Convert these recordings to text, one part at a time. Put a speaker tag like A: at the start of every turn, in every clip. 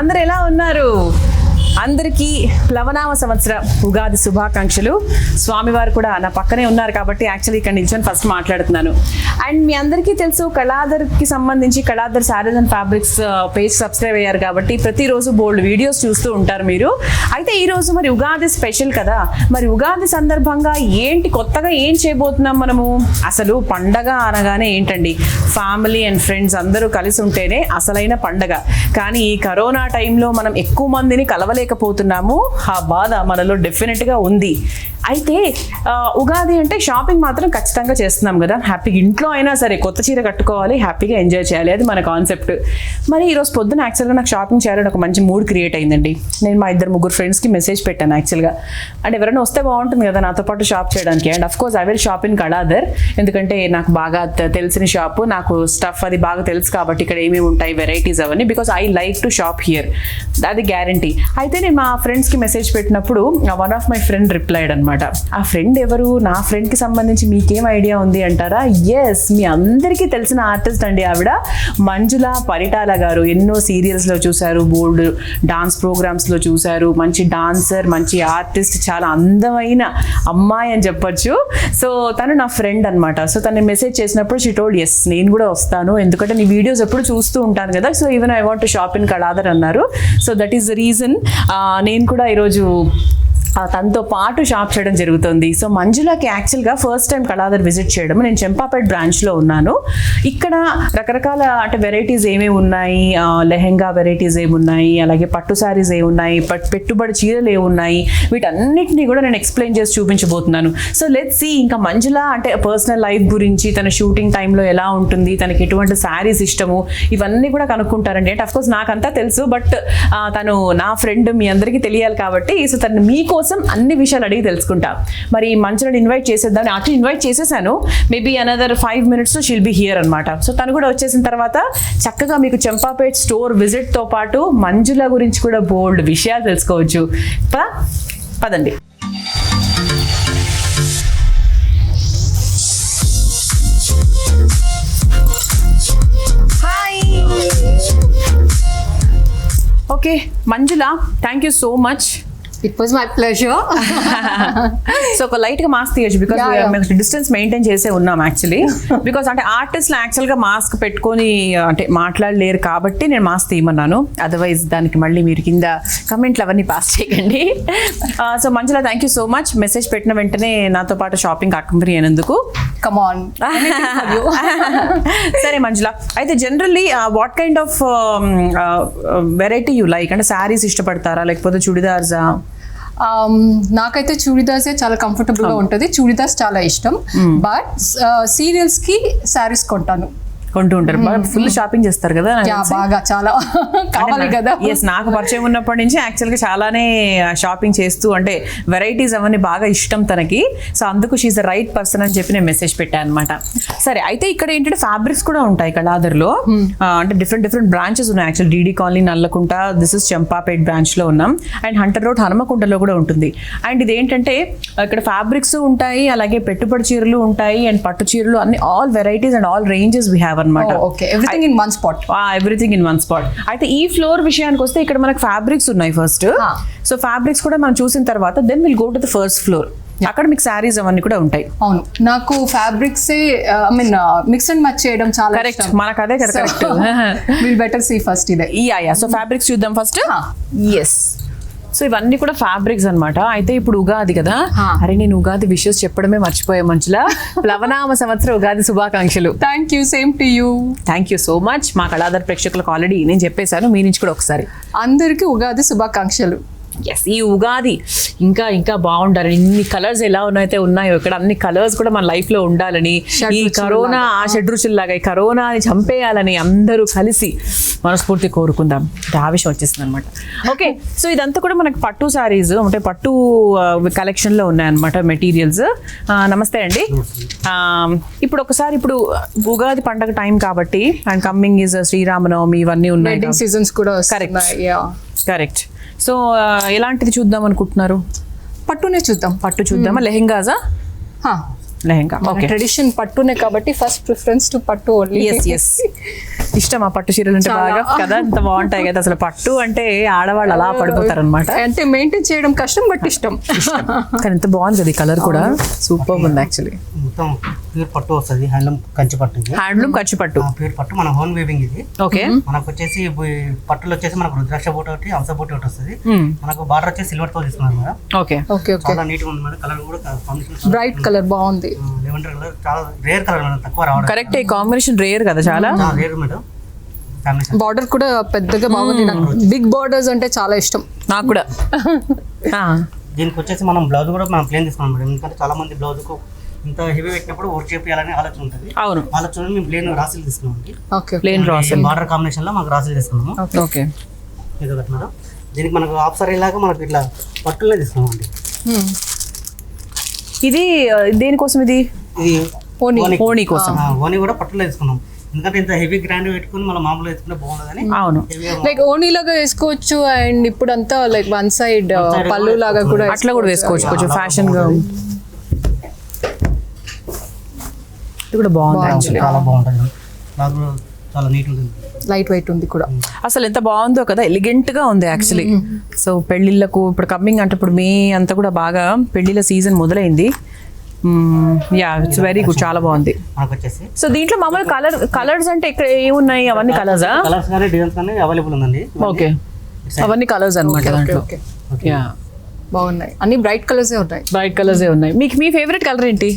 A: అందరు ఎలా ఉన్నారు? అందరికీ ప్లవనామ సంవత్సర ఉగాది శుభాకాంక్షలు. స్వామివారు కూడా నా పక్కనే ఉన్నారు కాబట్టి యాక్చువల్లీ ఇక్కడ నిల్చొని ఫస్ట్ మాట్లాడుతున్నాను. అండ్ మీ అందరికీ తెలుసు కళాధర్కి సంబంధించి Kaladhar Sarees and fabrics page subscribe అయ్యారు కాబట్టి ప్రతిరోజు బోల్డ్ వీడియోస్ చూస్తూ ఉంటారు మీరు. అయితే ఈరోజు మరి ఉగాది స్పెషల్ కదా, మరి ఉగాది సందర్భంగా ఏంటి కొత్తగా ఏం చేయబోతున్నాం మనము? అసలు పండగ అనగానే ఏంటండి, ఫ్యామిలీ అండ్ ఫ్రెండ్స్ అందరూ కలిసి ఉంటేనే అసలైన పండగ. కానీ ఈ కరోనా టైంలో మనం ఎక్కువ మందిని కలవలేకపోతున్నాము. ఆ బాధ మనలో డెఫినెట్గా ఉంది. అయితే ఉగాది అంటే షాపింగ్ మాత్రం ఖచ్చితంగా చేస్తున్నాం కదా. హ్యాపీగా ఇంట్లో అయినా సరే కొత్త చీర కట్టుకోవాలి, హ్యాపీగా ఎంజాయ్ చేయాలి, అది మన కాన్సెప్ట్. మరి ఈరోజు పొద్దున యాక్చువల్గా నాకు షాపింగ్ చేయాలని ఒక మంచి మూడ్ క్రియేట్ అయిందండి. నేను మా 2-3 ఫ్రెండ్స్కి మెసేజ్ పెట్టాను యాక్చువల్గా. అంటే ఎవరైనా వస్తే బాగుంటుంది కదా నాతో పాటు షాప్ చేయడానికి. And of course I will shop in Kaladhar, ఎందుకంటే నాకు బాగా తెలిసిన షాపు, నాకు స్టఫ్ అది బాగా తెలుసు కాబట్టి ఇక్కడ ఏమేమి ఉంటాయి వెరైటీస్ అవన్నీ, because I like to shop here, అది గ్యారంటీ. అయితే నేను మా ఫ్రెండ్స్కి మెసేజ్ పెట్టినప్పుడు one of my friend replied అనమాట. ఆ ఫ్రెండ్ ఎవరు? నా ఫ్రెండ్కి సంబంధించి మీకేం ఐడియా ఉంది అంటారా? ఎస్, మీ అందరికీ తెలిసిన ఆర్టిస్ట్ అండి ఆవిడ, మంజుల పరిటాల గారు. ఎన్నో సీరియల్స్లో చూశారు, బోల్డ్ డాన్స్ ప్రోగ్రామ్స్లో చూశారు. మంచి డాన్సర్, మంచి ఆర్టిస్ట్, చాలా అందమైన అమ్మాయి అని చెప్పొచ్చు. సో తను నా ఫ్రెండ్ అనమాట. సో తను మెసేజ్ చేసినప్పుడు షీ టోల్డ్ ఎస్ నేను కూడా వస్తాను, ఎందుకంటే నీ వీడియోస్ ఎప్పుడు చూస్తూ ఉంటాను కదా, so even I want to shop in Kaladhar అన్నారు. So that is the reason నేను కూడా ఈరోజు తనతో పాటు షాప్ చేయడం జరుగుతుంది. సో మంజులకి యాక్చువల్గా ఫస్ట్ టైం కళాధర్ విజిట్ చేయడం. నేను చెంపాపేట్ బ్రాంచ్లో ఉన్నాను. ఇక్కడ రకరకాల అంటే వెరైటీస్ ఏమేమి ఉన్నాయి, లెహెంగా వెరైటీస్ ఏమున్నాయి, అలాగే పట్టు శారీస్ ఏమున్నాయి, పెట్టుబడి చీరలు ఏమున్నాయి, వీటన్నిటిని కూడా నేను ఎక్స్ప్లెయిన్ చేసి చూపించబోతున్నాను. So let's see. ఇంకా మంజుల అంటే పర్సనల్ లైఫ్ గురించి, తన షూటింగ్ టైంలో ఎలా ఉంటుంది, తనకి ఎటువంటి శారీస్ ఇష్టము, ఇవన్నీ కూడా కనుక్కుంటారండి. అంటే అఫ్కోర్స్ నాకంతా తెలుసు, బట్ తను నా ఫ్రెండ్, మీ అందరికీ తెలియాలి కాబట్టి సో తను మీకోసం అన్ని విషయాలు అడిగి తెలుసుకుంటా. మరి మంచులను ఇన్వైట్ చేసేద్దాం. అటు ఇన్వైట్ చేసేసాను. Maybe another 5 minutes she'll be here అనమాట. సో తను కూడా వచ్చేసిన తర్వాత చక్కగా మీకు చెంపాపేట్ స్టోర్ విజిట్ తో పాటు మంజుల గురించి కూడా బోల్డ్ విషయాలు తెలుసుకోవచ్చు. పదండి. Hi. Okay Manjula, thank you so much.
B: It was my pleasure.
A: So ఒక లైట్ గా మాస్క్ తీయచ్చు, బికాస్ మేము డిస్టెన్స్ మెయింటైన్ చేసే ఉన్నాం యాక్చువల్లీ. బికాస్ అంటే ఆర్టిస్ట్లు యాక్చువల్ గా మాస్క్ పెట్టుకొని అంటే మాట్లాడలేరు కాబట్టి నేను మాస్క్ తీయమన్నాను. అదర్వైజ్ దానికి మళ్ళీ మీరు కింద కమెంట్లు అవన్నీ పాస్ చేయకండి. So Manjula, thank you so much. Message పెట్టిన వెంటనే నాతో పాటు షాపింగ్ అకంపెనీ అయినందుకు.
B: Come on.
A: సరే మంజుల, అయితే generally what kind of variety you like? అంటే శారీస్ ఇష్టపడతారా లేకపోతే చుడిదార్సా?
B: నాకైతే చూడిదార్సే చాలా కంఫర్టబుల్ గా ఉంటుంది. చూడిదార్స్ చాలా ఇష్టం. బట్ సీరియల్స్ కి శారీస్ కొంటాను.
A: కొంటూ ఉంటారు, ఫుల్ షాపింగ్ చేస్తారు కదా.
B: బాగా చాలా కావాలి కదా.
A: ఎస్, నాకు పరిచయం ఉన్నప్పటి నుంచి యాక్చువల్గా చాలానే షాపింగ్ చేస్తూ అంటే వెరైటీస్ అవన్నీ బాగా ఇష్టం తనకి. సో అందుకు షీఈ్ ద రైట్ పర్సన్ అని చెప్పి నేను మెసేజ్ పెట్టాను అనమాట. సరే, అయితే ఇక్కడ ఏంటంటే ఫ్యాబ్రిక్స్ కూడా ఉంటాయి కళాధర్లో. అంటే డిఫరెంట్ బ్రాంచెస్ ఉన్నాయి actual. DD colony Nallakunta, this is Champapet branch లో ఉన్నాం. అండ్ హంటర్ రోడ్ హనుమకుంటలో కూడా ఉంటుంది. అండ్ ఇది ఏంటంటే ఇక్కడ ఫ్యాబ్రిక్స్ ఉంటాయి, అలాగే పెట్టుబడి చీరలు ఉంటాయి, అండ్ పట్టు చీరలు, అన్ని all varieties and all ranges we have అనమాట.
B: Everything in one spot.
A: Everything in one spot. అయితే ఈ ఫ్లోర్ విషయానికి వస్తే ఇక్కడ మనకు ఫ్యాబ్రిక్స్ ఉన్నాయి ఫస్ట్. సో ఫ్యాబ్రిక్స్ కూడా మనం చూసిన తర్వాత then will go to the first floor. అక్కడ మీకు శారీస్ అవన్నీ కూడా ఉంటాయి.
B: అవును, నాకు fabrics I mean mix and match చేయడం చాలా
A: కరెక్ట్. మనకు అదే కదా correct.
B: Will better see first ఇదే.
A: సో ఫ్యాబ్రిక్స్ చూద్దాం ఫస్ట్. ఎస్, సో ఇవన్నీ కూడా ఫ్యాబ్రిక్స్ అనమాట. అయితే ఇప్పుడు ఉగాది కదా, అరే నేను ఉగాది విషెస్ చెప్పడమే మర్చిపోయా మంచుల. ప్లవనామ సంవత్సర ఉగాది శుభాకాంక్షలు.
B: Thank you, same to you.
A: Thank you so much. మా కళాధర్ ప్రేక్షకులకు ఆల్రెడీ నేను చెప్పేశాను, మీ నుంచి కూడా ఒకసారి
B: అందరికీ ఉగాది శుభాకాంక్షలు.
A: ఎస్, ఈ ఉగాది ఇంకా ఇంకా బాగుండాలని, ఇన్ని కలర్స్ ఎలా ఉన్నాయో ఇక్కడ అన్ని కలర్స్ కూడా మన లైఫ్ లో ఉండాలని, ఈ కరోనా ఆ షడ్రుచుల్లాగా ఈ కరోనాని చంపేయాలని అందరూ కలిసి మనస్ఫూర్తి కోరుకుందాం. ఆవేశం వచ్చేస్తుంది అనమాట. ఓకే, సో ఇదంతా కూడా మనకి పట్టు శారీస్ అంటే పట్టు కలెక్షన్ లో ఉన్నాయన్నమాట మెటీరియల్స్. నమస్తే అండి. ఇప్పుడు ఒకసారి ఇప్పుడు ఉగాది పండగ టైం కాబట్టి అండ్ కమ్మింగ్ ఈజ్ శ్రీరామనవమి, ఇవన్నీ ఉన్నాయి,
B: సీజన్స్ కూడా.
A: కరెక్ట్. సో ఎలాంటిది చూద్దాం అనుకుంటున్నారు?
B: పట్టునే చూద్దాం.
A: పట్టు చూద్దామా? లెహెంగాజా? లెహెంగా. ఓకే,
B: ట్రెడిషన్ పట్టునే కాబట్టి ఫస్ట్ ప్రిఫరెన్స్ టు పట్టు ఓన్లీ.
A: yes ఇష్టమా పట్టు చీరలు అంటే బాగా కదా, అంత బాగుంటాయి కదా అసలు. పట్టు అంటే ఆడవాళ్ళు అలా పడిపోతారు అనమాట.
B: అంటే మెయింటైన్ చేయడం కష్టం బట్ ఇష్టం.
A: కానీ ఎంత బాగుంది కదా ఈ కలర్ కూడా, సూపర్ ఉంది యాక్చువల్లీ.
C: మొత్తం ప్యూర్ పట్టు వస్తుంది, హ్యాండ్లూమ్ కంచి పట్టు ఇది.
A: హ్యాండ్లూమ్ ఖర్చు పట్టు.
C: ప్యూర్ పట్టు మన హోమ్ వీవింగ్ ఇది.
A: ఓకే.
C: మనకు వచ్చేసి పట్టులో వచ్చేసి మనకు రుద్రాక్ష బూట ఒకటి, హంస బూట ఒకటి వస్తుంది. మనకు బార్డర్ వచ్చేసి సిల్వర్ తో తీసుకున్నాం మేడం.
A: Okay
B: okay okay.
C: చాలా నీట్ గా ఉంది మేడం. కలర్ కూడా కాంబినేషన్
B: బ్రైట్ కలర్ బాగుంది.
C: లెవెండర్ కలర్ చాలా రేర్ కలర్ మేడం, తక్కువ రావడం.
A: కరెక్ట్, ఈ కాంబినేషన్ రేర్ కదా చాలా.
C: Rare madam combination.
B: బార్డర్ కూడా పెద్దగా బాగుంది. నాకు బిగ్ బార్డర్స్ అంటే చాలా ఇష్టం.
A: నాకు కూడా.
C: దీనికి వచ్చేసి మనం బ్లౌజ్ కూడా మనం ప్లేన్ తీసుకున్నాం మేడం. ఎందుకంటే చాలా మంది బ్లౌజ్ కు ఇంత హెవీ పెట్టినప్పుడు వర్క్ చేయాలని ఆలోచన ఉంటుంది.
A: అవును.
C: ఆలోచన మేము ప్లేన్ రాసిల్ తీసుకున్నాం.
B: ఓకే
A: ప్లేన్ రాసిల్
C: బార్డర్ కాంబినేషన్ లో మనకు రాసిల్ తీసుకున్నాము.
A: ఓకే.
C: ఇది ఒకటి మేడం. దీనికి మనకు హాఫ్ సారీ లాగా మనకు ఇట్లా పట్టులనే తీసుకున్నాం అండి.
A: ఇది దేనికోసం? ఇది ఓణి కోసం.
C: ఓణి కూడా పట్టులో తీసుకున్నాం. ఎందుకంటే ఇంత హెవీ గ్రాండ్ పెట్టుకుని మనం మామూలుగా వేసుకుంటే బాగుండదని.
A: అవును.
B: లైక్ ఓణీ లాగా వేసుకోవచ్చు అండ్ ఇప్పుడు అంతా లైక్ వన్ సైడ్ పళ్ళు లాగా కూడా
A: అట్లా కూడా వేసుకోవచ్చు, కొంచెం ఫ్యాషన్ గా. ఇది కూడా బాగుంది యాక్చువల్లీ,
C: చాలా బాగుంటుంది. నాకు కూడా చాలా నీట్ ఉంటుంది.
B: లైట్ వెయిట్ ఉంది కూడా.
A: అసలు ఎంత బాగుందో కదా, ఎలిగెంట్ గా ఉంది యాక్చువల్లీ. సో పెళ్లిళ్ళకు ఇప్పుడు కమ్మింగ్ అంటే ఇప్పుడు మే అంతా కూడా బాగా పెళ్లిళ్ళ సీజన్ మొదలైంది. యా, ఇట్స్ వెరీ గుడ్, చాలా బాగుంది.
C: మనకు వచ్చేసి
A: సో దీంట్లో మామూలు కలర్స్ అంటే ఇక్కడ ఏమున్నాయి? అవన్నీ కలర్సా?
C: కలర్స్ కానీ డిజైన్స్ కానీ అవైలబుల్ ఉందండి.
A: ఓకే, అవన్నీ కలర్స్ అనమాట దాంట్లో. యా,
B: బాగున్నాయి. అన్ని బ్రైట్ కలర్స్ ఉన్నాయి.
A: బ్రైట్ కలర్స్ ఉన్నాయి. మీకు మీ ఫేవరెట్ కలర్ ఏంటి?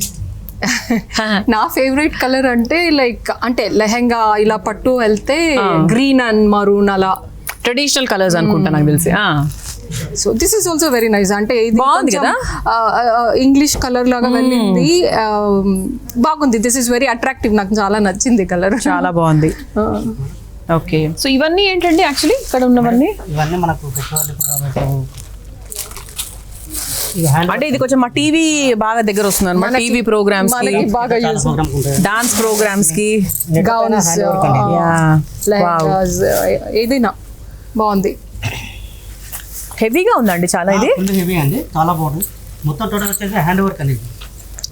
B: నా ఫేవరెట్ కలర్ అంటే లైక్ అంటే లెహెంగా ఇలా పట్టు వెళ్తే గ్రీన్ అండ్ మరూన్ అలా
A: ట్రెడిషనల్ కలర్స్ అనుకుంటా నాకు తెలిసి.
B: So this is also very nice. అంటే ఇది
A: బాగుంది కదా,
B: ఇంగ్లీష్ కలర్ లాగా వెళ్ళింది, బాగుంది. దిస్ ఇస్ వెరీ అట్రాక్టివ్, నాకు చాలా నచ్చింది కలర్,
A: చాలా బాగుంది. ఓకే. సో ఇవన్నీ ఏంటండి యాక్చువల్లీ ఇక్కడ ఉన్నవన్నీ?
C: ఇవన్నీ మనకు పెట్టుకోవాలి.
A: అంటే ఇది కొంచెం మా టీవీ బాగా దగ్గర వస్తుంది అనమాట. టీవీ ప్రోగ్రామ్స్ కి,
B: బాగా యూజ్,
A: డాన్స్ ప్రోగ్రామ్స్ కి,
B: గౌన్స్, లెహంగాస్, ఏదైనా బాగుంది.
A: హెవీగా ఉందండి చాలా. ఇది
C: ఫుల్ హెవీ అండి, చాలా బాగుంది. మొత్తం టోటల్ వచ్చేసి హ్యాండ్ వర్క్ అండి.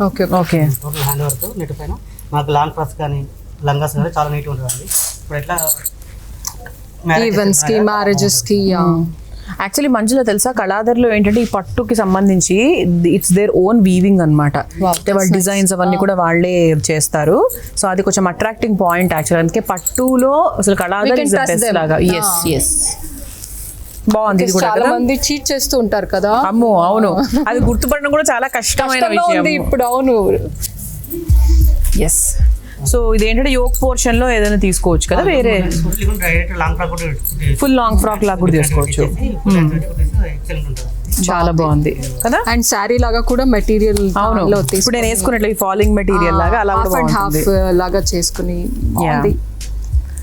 B: Okay okay.
C: Total hand work net పైన మనకు లాంగ్ ఫ్రాక్స్ కానీ లంగాస్ కానీ చాలా నీట్ ఉంటుందండి. ఇప్పుడు ఎట్లా
B: ఈవెంట్స్ కి, మ్యారేజెస్ కి.
A: యాక్చువల్లీ మంజులో తెలుసా, కళాదర్లో ఏంటంటే ఈ పట్టుకి సంబంధించి ఇట్స్ దేర్ ఓన్ వీవింగ్ అనమాట. వాళ్ళ డిజైన్స్ అవన్నీ కూడా వాళ్ళే చేస్తారు. సో అది కొంచెం అట్రాక్టింగ్ పాయింట్ యాక్చువల్. అందుకే పట్టులో అసలు కళాదర్ ఇస్ ద బెస్ట్ లాగా. ఎస్ ఎస్, బాగుంది. ఇది కూడా
B: చాలా మంది చీట్ చేస్తూ ఉంటారు కదా.
A: అమ్మో అవును, అది గుర్తుపడడం కూడా చాలా కష్టమైన విషయం
B: ఇప్పుడు. అవును.
A: ఎస్. సో ఇదేంటంటే యోక్ పోర్షన్ లో ఏదైనా తీసుకోవచ్చు కదా, వేరే ఫుల్ లాంగ్ ఫ్రాక్ లాగా కూడా తీసుకోవచ్చు. చాలా బాగుంది కదా.
B: అండ్ శారీ లాగా కూడా మెటీరియల్,
A: అవును, ఇప్పుడు నేను వేసుకున్నట్లు ఫాలింగ్ మెటీరియల్ లాగా అలా కూడా
B: హాఫ్ లాగా చేసుకుని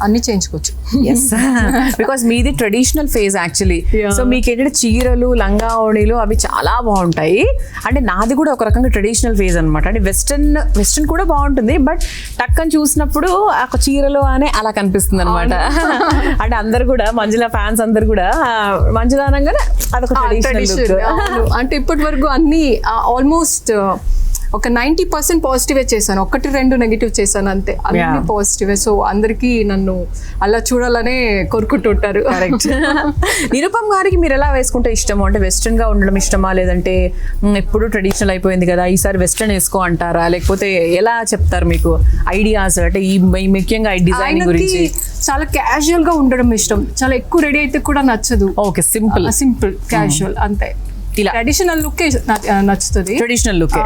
B: అన్ని చేయించుకోవచ్చు.
A: ఎస్, బికాస్ మీది ట్రెడిషనల్ ఫేజ్ యాక్చువల్లీ. సో మీకు ఏంటంటే చీరలు, లంగా ఓణీలు అవి చాలా బాగుంటాయి. అంటే నాది కూడా ఒక రకంగా ట్రెడిషనల్ ఫేజ్ అనమాట. అంటే వెస్టర్న్ కూడా బాగుంటుంది, బట్ టక్కని చూసినప్పుడు ఒక చీరలు అనే అలా కనిపిస్తుంది అనమాట. అంటే అందరు కూడా మంజుల ఫ్యాన్స్ అందరు కూడా మంజుల అనగానే అదొక ట్రెడిషనల్.
B: అంటే ఇప్పటి వరకు అన్ని ఆల్మోస్ట్ ఒక 90% పాజిటివే చేశాను, 1-2 నెగిటివ్ చేశాను అంతే. అన్ని పాజిటివే. సో అందరికీ నన్ను అలా చూడాలనే కోరుకుంటుంటారు.
A: కరెక్ట్. నిరుపమ్ గారికి మీరు ఎలా వేసుకుంటే ఇష్టము? అంటే వెస్ట్రన్ గా ఉండడం ఇష్టమా, లేదంటే ఎప్పుడు ట్రెడిషనల్ అయిపోయింది కదా ఈసారి వెస్ట్రన్ వేసుకో అంటారా, లేకపోతే ఎలా చెప్తారు మీకు ఐడియాస్? అంటే ఈ ముఖ్యంగా ఈ డిజైన్ గురించి.
B: చాలా క్యాజువల్ గా ఉండడం ఇష్టం. చాలా ఎక్కువ రెడీ అయితే కూడా నచ్చదు.
A: ఓకే, సింపుల్
B: క్యాజువల్ అంతే. ఇలా ట్రెడిషనల్ లుక్ నచ్చుతుంది.
A: Traditional look.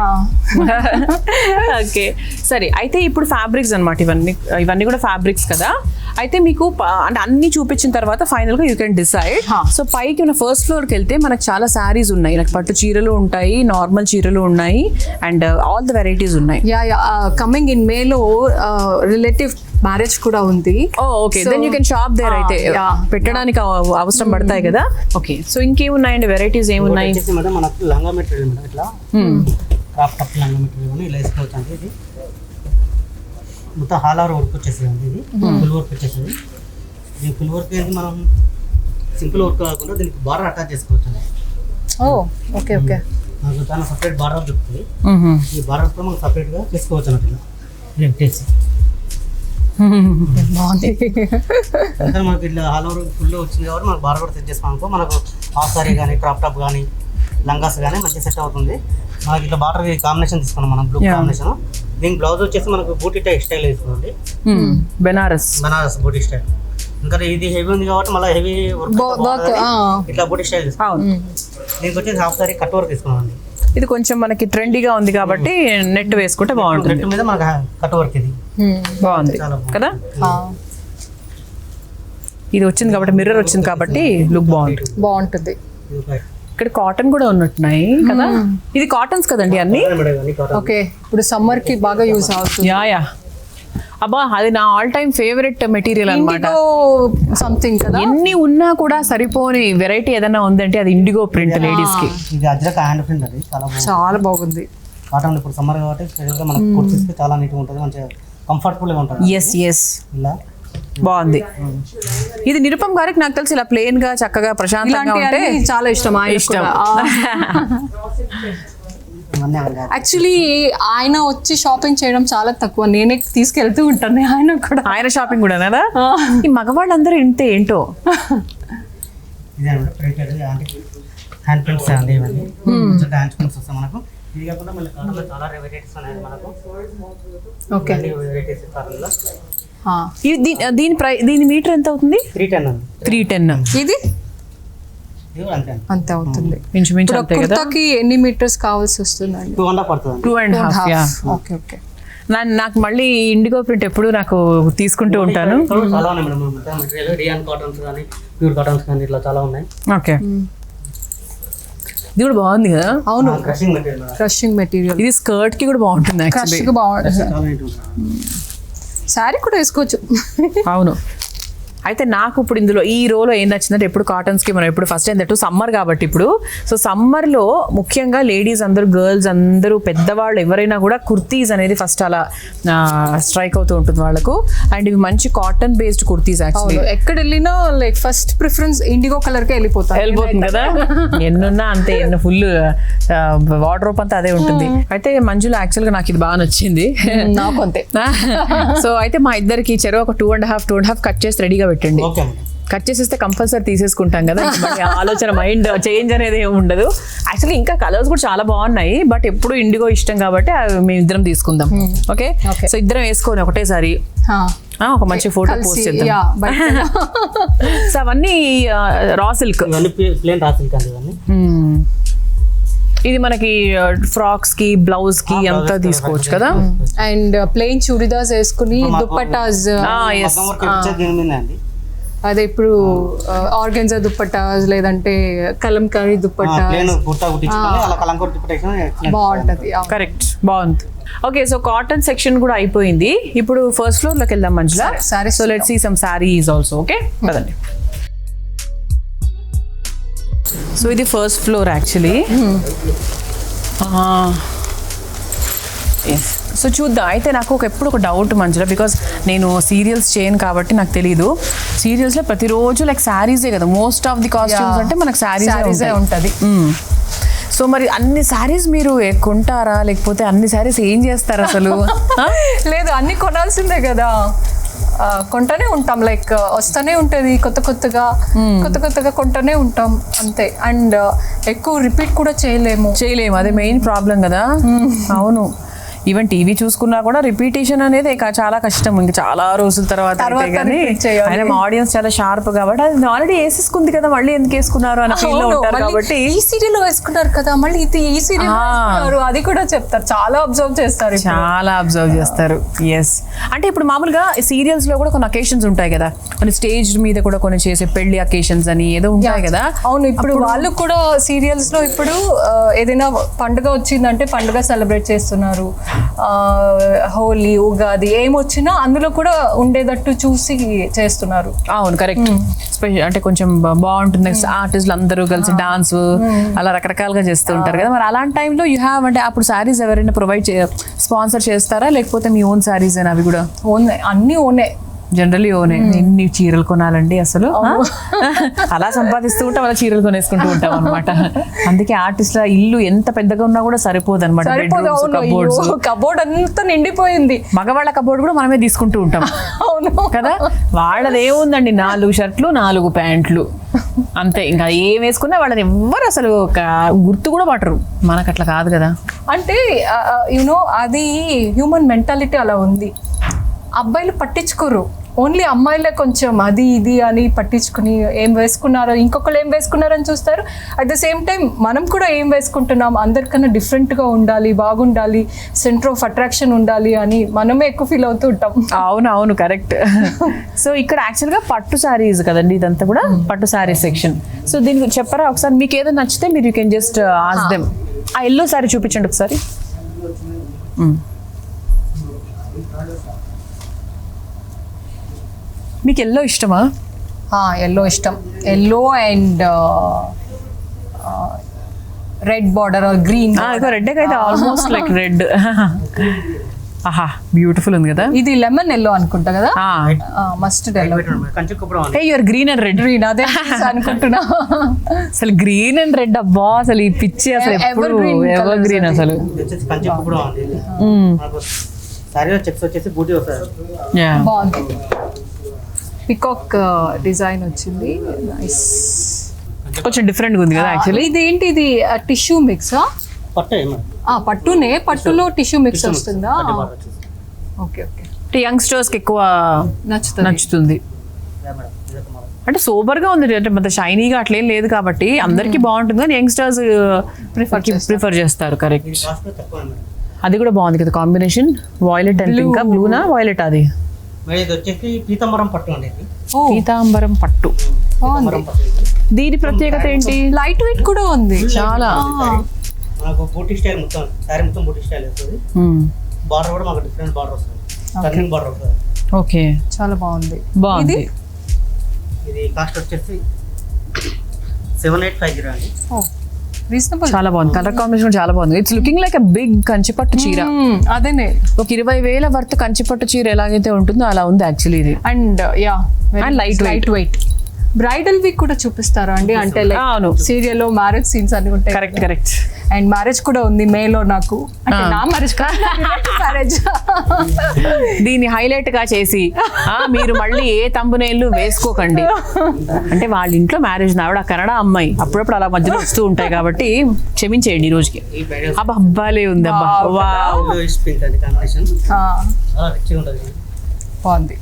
A: ఓకే సరే. అయితే ఇప్పుడు ఫ్యాబ్రిక్స్ అనమాట, ఇవన్నీ కూడా ఫ్యాబ్రిక్స్ కదా. అయితే మీకు అంటే అన్ని చూపించిన తర్వాత ఫైనల్ గా యూ కెన్ డిసైడ్. సో పైకి ఉన్న ఫస్ట్ ఫ్లోర్ కి వెళ్తే మనకు చాలా శారీస్ ఉన్నాయి, నాకు పట్టు చీరలు ఉంటాయి, నార్మల్ చీరలు ఉన్నాయి, అండ్ ఆల్ ద వెరైటీస్ ఉన్నాయి.
B: కమింగ్ ఇన్ మేలో రిలేటివ్ మ్యారేజ్ కూడా ఉంది.
A: Okay, then you can shop there. అయితే పెట్టడానికి అవసరం పడతాయి కదా. ఓకే, సో ఇంకేమున్నాయండి వెరైటీస్? ఏమున్నాయి?
C: మనకు లంగా మెటీరియల్ మేడం, ఇట్లా క్రాప్ టాప్ లంగా మెటీరియల్ ఇలా వేసుకోవచ్చు అండి. ఇది మొత్తం హాల్ ఓవర్ వర్క్ వచ్చేసి అండి. ఇది ఫుల్ వర్క్ వచ్చేసింది. దీని ఫుల్ వర్క్ ఏంటి, మనం సింపుల్ వర్క్ కాకుండా దీనికి బార్డర్ అటాచ్ చేసుకోవచ్చు అండి.
B: Okay okay.
C: మనకు దాని సపరేట్ బార్డర్ దొరుకుతుంది. ఈ బార్డర్ కూడా మనం సపరేట్గా చేసుకోవచ్చు అన్నట్టు ఇలా పెట్టేసి.
B: బాగుంది.
C: అంటే మనకి ఇట్లా ఆల్ ఓవర్ ఫుల్ వచ్చింది కాబట్టి మనకు బార్ కూడా సెట్ చేస్తాం అనుకో, మనకు హాఫ్ సారీ కానీ క్రాప్ టాప్ కానీ లంగాస్ కానీ మంచిగా సెట్ అవుతుంది. మనకి ఇట్లా బార్డర్ కాంబినేషన్ తీసుకున్నాం మనం, బ్లూ కాంబినేషన్. దీనికి బ్లౌజ్ వచ్చేసి మనకు బూటీ టై స్టైల్ తీసుకున్నాండి,
A: బెనారస్
C: బూటీ స్టైల్. ఇంకా ఇది హెవీ ఉంది కాబట్టి మళ్ళీ హెవీ వర్క్ ఇట్లా బూటీ స్టైల్ తీసుకున్నాం. దీనికి వచ్చేసి హాఫ్ సారీ కట్ వర్క్ తీసుకున్నామండి.
A: ఇది కొంచెం మనకి ట్రెండీగా ఉంది కాబట్టి నెట్ వేసుకుంటే బాగుంటుంది.
C: నెట్ మీద మనకు కట్ వర్క్ ఇది
A: బాగుంది కదా. ఇది వచ్చింది కాబట్టి మిర్రర్ వచ్చింది కాబట్టి లుక్ బాగుంటుంది.
B: బాగుంటుంది.
A: ఇక్కడ కాటన్ కూడా ఉన్నట్టున్నాయి కదా. ఇది కాటన్స్ కదండి అన్ని.
B: ఓకే, ఇప్పుడు సమ్మర్ కి బాగా యూజ్ అవుతుంది.
A: యా అబ్బా, అది నా ఆల్ టైమ్ ఫేవరెట్ మెటీరియల్ అన్నమాట.
B: సంథింగ్ కదా.
A: ఎన్ని ఉన్నా కూడా సరిపోని వెరైటీ ఏదైనా ఉందంటే అది ఇండిగో ప్రింట్ లేడీస్ కి.
C: ఇది అజ్రక్ హ్యాండ్ ప్రింట్ అది
B: చాలా బాగుంది.
C: కాటన్ ఇప్పుడు సమ్మర్ కాబట్టి స్పెషల్గా మనకు కుర్తీస్కి చాలా నీట్గా ఉంటుంది, మంచిగా కంఫర్టబుల్గా ఉంటుంది.
A: ఎస్
C: ఇలా
A: బాగుంది. ఇది నిరుపమ్ గారికి నాకు తెలిసి ఇలా ప్లెయిన్ గా చక్కగా ప్రశాంతంగా ఉంటే
B: చాలా ఇష్టం.
A: ఇష్టం.
B: యాక్చువల్లీ ఆయన వచ్చి షాపింగ్ చేయడం చాలా తక్కువ, నేనే తీసుకెళ్తూ ఉంటాను. ఆయన కూడా
A: ఆయన షాపింగ్ కూడా కదా. ఈ మగవాళ్ళందరూ ఇంతే ఏంటో.
C: ఇదే ప్రింటెడ్ హ్యాండ్ ప్రింట్స్ అండి ఇవన్నీ. హ్యాండ్ ప్రింట్స్ వస్తాయి మనకు. ఇది కాకుండా మళ్ళీ కాటన్లో చాలా వెరైటీస్ ఉన్నాయి మనకు.
B: ఓకే,
C: వెరైటీస్ కాటన్లో.
A: దీని మీటర్ ఎంత అవుతుంది?
C: 310 అండి.
A: 310.
B: ఇది
C: ఇది కూడా అంతే
B: అంతే అవుతుంది.
A: ఇంచుమించు అంతే కదా.
B: కుర్తాకి ఎన్ని మీటర్స్ కావాల్సి వస్తుందండి?
C: 2.5 పడుతుంది.
A: 2.5.
B: Okay okay.
A: నాకు మళ్ళీ ఇండిగో ప్రింట్ ఎప్పుడు నాకు తీసుకుంటూ ఉంటాను.
C: చాలా ఉన్నాయి మేడం మెటీరియల్. డియాన్ కాటన్స్ కానీ ప్యూర్ కాటన్స్ కానీ ఇట్లా చాలా ఉన్నాయి.
A: ఓకే, ఇది కూడా బాగుంది కదా.
B: అవును,
C: క్రషింగ్ మెటీరియల్.
B: Crushing material.
A: ఇది స్కర్ట్ కి కూడా బాగుంటుంది యాక్చువల్లీ.
B: క్రష్ కి బాగుంటుంది.
C: చాలా నీట్ ఉంటుంది.
B: శారీ కూడా వేసుకోవచ్చు.
A: అవును. అయితే నాకు ఇప్పుడు ఇందులో ఈ రోలో ఏం నచ్చిందంటే, ఎప్పుడు కాటన్స్కి మనం ఎప్పుడు ఫస్ట్ ఏంటంటే సమ్మర్ కాబట్టి ఇప్పుడు సో సమ్మర్లో ముఖ్యంగా లేడీస్ అందరూ, గర్ల్స్ అందరూ, పెద్దవాళ్ళు ఎవరైనా కూడా కుర్తీస్ అనేది ఫస్ట్ అలా స్ట్రైక్ అవుతూ ఉంటుంది వాళ్ళకు. అండ్ ఇవి మంచి కాటన్ బేస్డ్ కుర్తీస్ యాక్చువల్లీ.
B: ఎక్కడ వెళ్ళినా లైక్ ఫస్ట్ ప్రిఫరెన్స్ ఇండిగో కలర్కే
A: వెళ్ళిపోతుంది కదా. ఎన్నున్నా అంతే, ఫుల్ వార్డ్రోబ్ అంతా అదే ఉంటుంది. అయితే మంజులో యాక్చువల్గా నాకు ఇది బాగా నచ్చింది.
B: నాకు అంతే.
A: సో అయితే మా ఇద్దరికి చెరో ఒక 2.5 కట్ చేసి రెడీగా పెట్టండి.
C: Okay madam.
A: కట్ చేసేస్తే కంపల్సరీ తీసేసుకుంటాం కదా. ఆలోచన మైండ్ చేంజ్ అనేది ఏమి ఉండదు. యాక్చువల్లీ ఇంకా కలర్స్ కూడా చాలా బాగున్నాయి, బట్ ఎప్పుడు ఇండిగో ఇష్టం కాబట్టి మేము ఇద్దరం తీసుకుందాం. ఓకే, సో ఇద్దరం వేసుకొని ఒకటేసారి ఒక మంచి ఫోటో పోస్ట్ చేద్దాం. సో అవన్నీ raw silk.
C: Plane raw silk అండి ఇవన్నీ.
A: ఇది మనకి ఫ్రాక్స్ కి, బ్లౌజ్ కి అంతా తీసుకోవచ్చు కదా.
B: అండ్ ప్లెయిన్ చూడిదార్స్ వేసుకుని దుప్పటాస్.
C: దీని మీద అండి
B: అదే ఇప్పుడు ఆర్గెన్జా దుప్పటాస్ లేదంటే కలంకారీ దుప్పటా బాగుంటది.
A: కరెక్ట్, బాగుంది. ఓకే, సో కాటన్ సెక్షన్ కూడా అయిపోయింది. ఇప్పుడు ఫస్ట్ ఫ్లోర్ లోకి వెళ్దాం మంచిగా. So let's see some saris also. Okay పదండి. సో ఇది ఫస్ట్ ఫ్లోర్ యాక్చువల్లీ. సో చూద్దాం. అయితే నాకు ఎప్పుడు ఒక డౌట్ మంచిగా, బికాస్ నేను సీరియల్స్ చేయను కాబట్టి నాకు తెలీదు. సీరియల్స్లో ప్రతిరోజు లైక్ శారీసే కదా, మోస్ట్ ఆఫ్ ది కాస్ట్యూమ్స్ అంటే మనకు శారీసే ఉంటుంది. సో మరి అన్ని శారీస్ మీరు కొంటారా, లేకపోతే అన్ని శారీస్ ఏం చేస్తారు అసలు?
B: లేదు, అన్ని కొనాల్సిందే కదా. కొంటూనే ఉంటాం, లైక్ వస్తూనే ఉంటుంది కొత్త కొత్తగా కొంటూనే ఉంటాం అంతే. అండ్ ఎక్కువ రిపీట్ కూడా చేయలేము.
A: అదే మెయిన్ ప్రాబ్లం కదా. అవును, ఈవెన్ టీవీ చూసుకున్నా కూడా రిపీటేషన్ అనేది చాలా కష్టం. ఇంకా చాలా రోజుల తర్వాత ఆయన ఆడియన్స్ చాలా షార్ప్ కాబట్టి అది ఆల్రెడీ వేసేసుకుంది కదా, మళ్ళీ ఎందుకు వేసుకున్నారు అని ఫీల్ ఉంటారు కాబట్టి.
B: ఈ సీరియల్ వేసుకున్నారు కదా, మళ్ళీ ఇది ఈ సీరియల్ అది కూడా చెప్తారు. చాలా అబ్జర్వ్ చేస్తారు. ఎస్, అంటే ఇప్పుడు మామూలుగా సీరియల్స్ లో కూడా కొన్ని అకేషన్స్ ఉంటాయి కదా, కొన్ని స్టేజ్ మీద కూడా కొన్ని చేసే పెళ్లి అకేషన్స్ అని ఏదో ఉంటాయి కదా. అవును, ఇప్పుడు వాళ్ళు కూడా సీరియల్స్ లో ఇప్పుడు ఏదైనా పండుగ వచ్చిందంటే పండుగ సెలబ్రేట్ చేస్తున్నారు. హోలీ, ఉగాది ఏమొచ్చినా అందులో కూడా ఉండేటట్టు చూసి చేస్తున్నారు.
A: అవును, కరెక్ట్. స్పెషల్ అంటే కొంచెం బాగుంటుంది. ఆర్టిస్టులు అందరూ కలిసి డాన్స్ అలా రకరకాలుగా చేస్తూ ఉంటారు కదా. మరి అలాంటి టైంలో యూ హ్యావ్ అంటే అప్పుడు శారీస్ ఎవరైనా స్పాన్సర్ చేస్తారా, లేకపోతే మీ ఓన్ శారీస్ అవి కూడా?
B: అన్నీ ఓనే.
A: జనరల్లీ ఓనే ఎన్ని చీరలు కొనాలండి అసలు అలా సంపాదిస్తూ ఉంటాం అలా చీరలు కొనేసుకుంటూ ఉంటాం అనమాట. అందుకే ఆర్టిస్ట్ల ఇల్లు ఎంత పెద్దగా ఉన్నా కూడా సరిపోదు అనమాట.
B: కబోర్డ్ అంతా నిండిపోయింది.
A: మగవాళ్ళ కబోర్డ్ కూడా మనమే తీసుకుంటూ ఉంటాం
B: అవును
A: కదా. వాళ్ళది ఏముందండి 4 షర్ట్లు 4 ప్యాంట్లు అంతే. ఇంకా ఏం వేసుకున్నా వాళ్ళని ఎవ్వరు అసలు ఒక గుర్తు కూడా పట్టరు. మనకు అట్లా కాదు కదా.
B: అంటే యునో అది హ్యూమన్ మెంటాలిటీ అలా ఉంది. అబ్బాయిలు పట్టించుకోరు, ఓన్లీ అమ్మాయిలే కొంచెం అది ఇది అని పట్టించుకుని ఏం వేసుకున్నారో ఇంకొకరు ఏం వేసుకున్నారని చూస్తారు. అట్ ద సేమ్ టైం మనం కూడా ఏం వేసుకుంటున్నాం, అందరికన్నా డిఫరెంట్గా ఉండాలి, బాగుండాలి, సెంటర్ ఆఫ్ అట్రాక్షన్ ఉండాలి అని మనమే ఎక్కువ ఫీల్ అవుతూ ఉంటాం.
A: అవును కరెక్ట్. సో ఇక్కడ యాక్చువల్గా పట్టు శారీస్ కదండి, ఇదంతా కూడా పట్టు శారీ సెక్షన్. సో దీనికి చెప్పరా ఒకసారి, మీకు ఏదో నచ్చితే మీరు you can just ask them. ఆ ఎల్లో శారీ చూపించండి ఒకసారి. మీకు ఎల్లో ఇష్టమా?
B: ఎల్లో ఇష్టం. Yellow and red border or green.
A: Red అయితే ఆల్మోస్ట్ లైక్ రెడ్. ఆహా బ్యూటిఫుల్ ఉంది కదా.
B: ఇది లెమన్ ఎల్లో అనుకుంటా కదా, mustard yellow.
A: Hey your green and red.
B: Green అదే అనుకుంటున్నా.
A: అసలు గ్రీన్ అండ్ రెడ్ అబ్బా అసలు ఈ పిచ్చి అసలు ఎప్పుడు ఎవర్ గ్రీన్ అసలు.
B: బాగుంది. పికాక్ డిజైన్ వచ్చింది, నైస్.
A: కొంచెం డిఫరెంట్ గా ఉంది కదా యాక్చువల్లీ.
B: ఇదేంటి, ఇది టిష్యూ మిక్స్? పట్టునే, పట్టులో టిష్యూ మిక్స్ వస్తుందా? Okay okay.
A: యంగ్స్టర్స్ కి ఎక్కువ నచ్చుతుంది. అంటే సోబర్ గా ఉంది, అంటే మొత్తం షైనీగా అట్లేం లేదు కాబట్టి అందరికి బాగుంటుంది. కానీ యంగ్స్టర్స్ ప్రిఫర్ చేస్తారు. కరెక్ట్. అది కూడా బాగుంది కదా కాంబినేషన్, వాయిలెట్ అండ్ పింక్. బ్లూనా వైలెట్? అది
C: పీతాంబరం పట్టు అండి.
A: పీతాంబరం పట్టు. దీని ప్రత్యేకత ఏంటి?
B: లైట్ వెయిట్ కూడా ఉంది
A: చాలా.
C: మనకు బూటీ స్టైల్ మొత్తం సారీ మొత్తం బూటీ స్టైల్ వస్తుంది. బార్డర్ కూడా మాకు డిఫరెంట్ బార్డర్ వస్తుంది, టర్నింగ్ బార్డర్ వస్తుంది.
B: ఓకే, చాలా బాగుంది.
C: ఇది కాస్ట్ వచ్చేసి 7850 అండి.
B: రీజనబుల్,
A: చాలా బాగుంది. కలర్ కాంబినేషన్ చాలా బాగుంది. It's looking like a big కంచిపట్టు చీర.
B: అదేనే
A: ఒక 20,000 వర్త్ కంచిపట్టు చీర ఎలాగైతే ఉంటుందో అలా ఉంది యాక్చువల్లీ ఇది.
B: And
A: and light weight.
B: Bridal week కూడా చూపిస్తారా అండి? అంటే సీరియల్ లో మ్యారేజ్ సీన్స్ అన్ని ఉంటాయి.
A: కరెక్ట్.
B: అండ్ మ్యారేజ్ కూడా ఉంది మేలో నాకు, అంటే నా మ్యారేజ్ మ్యారేజ్.
A: దీన్ని హైలైట్ గా చేసి మీరు మళ్ళీ ఏ తంబునేళ్ళు వేసుకోకండి. అంటే వాళ్ళ ఇంట్లో మ్యారేజ్, ఆవిడ కన్నడ అమ్మాయి, అప్పుడప్పుడు అలా మధ్యలో వస్తూ ఉంటాయి కాబట్టి క్షమించేయండి ఈ రోజుకి. అబ్బా అబ్బాలే ఉంది. అబ్బా
B: బాగుంది.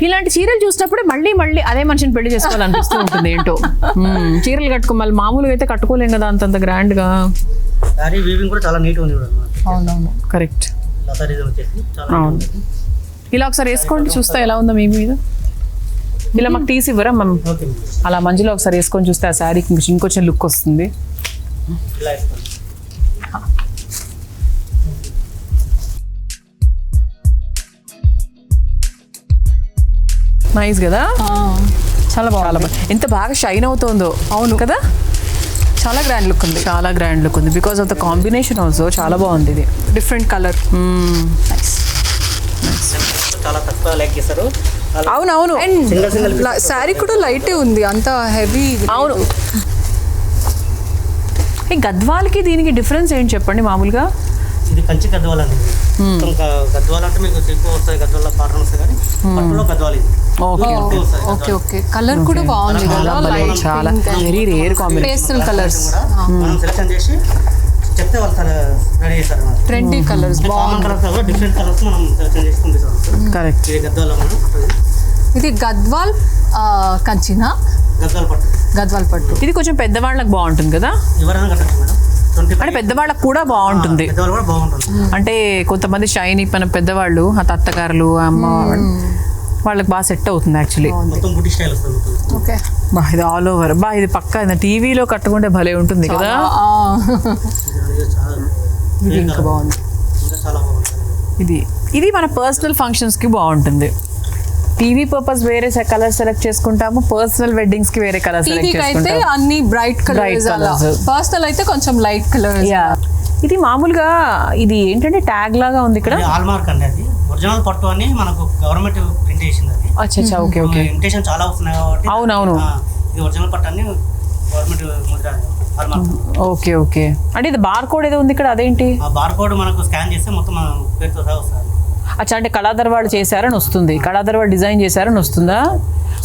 A: ఇలాంటి చీరలు చూసినప్పుడు మళ్ళీ అదే మనిషిని పెళ్లి చేసుకోవాలనిపిస్తూ ఉంటుంది. ఏంటో చీరలు కట్టుకో, మళ్ళీ మామూలుగా అయితే కట్టుకోలేం కదా అంతంత గ్రాండ్ గా.
B: అవునవును
A: కరెక్ట్. ఇలా ఒకసారి వేసుకోండి, చూస్తా ఎలా ఉందో మీ మీద. ఇలా మాకు తీసి ఇవ్వరా మనం? అలా మంచిలో ఒకసారి వేసుకొని చూస్తే ఆ శారీకి ఇంకొంచెం లుక్ వస్తుంది. నైస్ కదా,
B: చాలా బాగుంది.
A: ఎంత బాగా షైన్ అవుతుందో.
B: అవును
A: కదా,
B: చాలా గ్రాండ్ లుక్ ఉంది.
A: చాలా గ్రాండ్ లుక్ ఉంది because of the combination also. చాలా బాగుంది ఇది,
B: డిఫరెంట్ కలర్.
C: చాలా తక్కువ లైక్ చేస్తారు.
A: అవునవును.
B: అండ్ శారీ కూడా లైటే ఉంది, అంత హెవీ.
A: అవును. ఈ గద్వాలకి దీనికి డిఫరెన్స్ ఏంటి చెప్పండి మామూలుగా?
C: ఇది కంచి గద్వాల అండి. గద్వాల అంటే మీకు సిల్క్ వస్తాయి, గద్వాల పాటలు వస్తాయి, కానీ పట్టులో గద్వాల ఇది.
B: Okay okay. కలర్ కూడా బాగుంది కదా,
A: చాలా very rare combination.
B: Pastel colours
C: మనం సెలెక్షన్ చేసి చెప్తే వాళ్ళు రెడీ చేస్తారు.
B: ట్రెండీ కలర్స్,
C: కామన్ కలర్స్ కూడా డిఫరెంట్ కలర్స్ మనం సెలెక్షన్ చేసి పంపిస్తాం.
A: కరెక్ట్.
C: ఇది గద్వాల
B: ఇది గద్వాల్ కంచినా? గద్వాల్ పట్టు.
A: ఇది కొంచెం పెద్దవాళ్ళకి బాగుంటుంది కదా,
C: ఎవరైనా కట్టచ్చు మేడం.
A: అంటే పెద్దవాళ్ళకి కూడా బాగుంటుంది. అంటే కొంతమంది షైనీ మన పెద్దవాళ్ళు, ఆ అత్తగారులు, అమ్మ వాళ్ళకి బాగా సెట్ అవుతుంది యాక్చువల్లీ.
B: ఓకే.
A: బా ఇది ఆల్ ఓవర్. బా ఇది పక్కా టీవీలో కట్టుకుంటే భలే ఉంటుంది కదా.
B: ఇది ఇంకా బాగుంది.
A: ఇది మన పర్సనల్ ఫంక్షన్స్ కి బాగుంటుంది. టీవీ పర్పస్ వేరే కలర్ సెలెక్ట్ చేసుకుంటాము, పర్సనల్ వెడ్డింగ్స్ కి వేరే కలర్ సెలెక్ట్ చేసుకుంటాము.
B: అయితే అన్ని బ్రైట్ కలర్స్, పర్సనల్ అయితే కొంచెం లైట్ కలర్.
A: ఇది మామూలుగా ఇది ఏంటంటే ట్యాగ్ లాగా ఉంది ఇక్కడ.
C: హాల్ మార్క్ అండి, అది ఒరిజినల్ పట్టు అని మనకు గవర్నమెంట్ ప్రింట్ చేసింది అది.
A: అచ్చా ఓకే ఓకే.
C: ఇమిటేషన్ చాలా వస్తున్నాయి కాబట్టి
A: అవునవును.
C: ఇది ఒరిజినల్ పట్టు అని government Mudra hallmark.
A: Okay okay. అంటే ఇది బార్ కోడ్ ఏదో ఉంది ఇక్కడ, అదేంటి?
C: ఆ బార్ కోడ్ మనకు స్కాన్ చేస్తే మొత్తం మన పేరుతో సహా వస్తుంది.
A: అచ్చా, అంటే కళాధర్ వాళ్ళు చేశారని వస్తుంది, కళాధర్ వాళ్ళు డిజైన్ చేశారని వస్తుందా?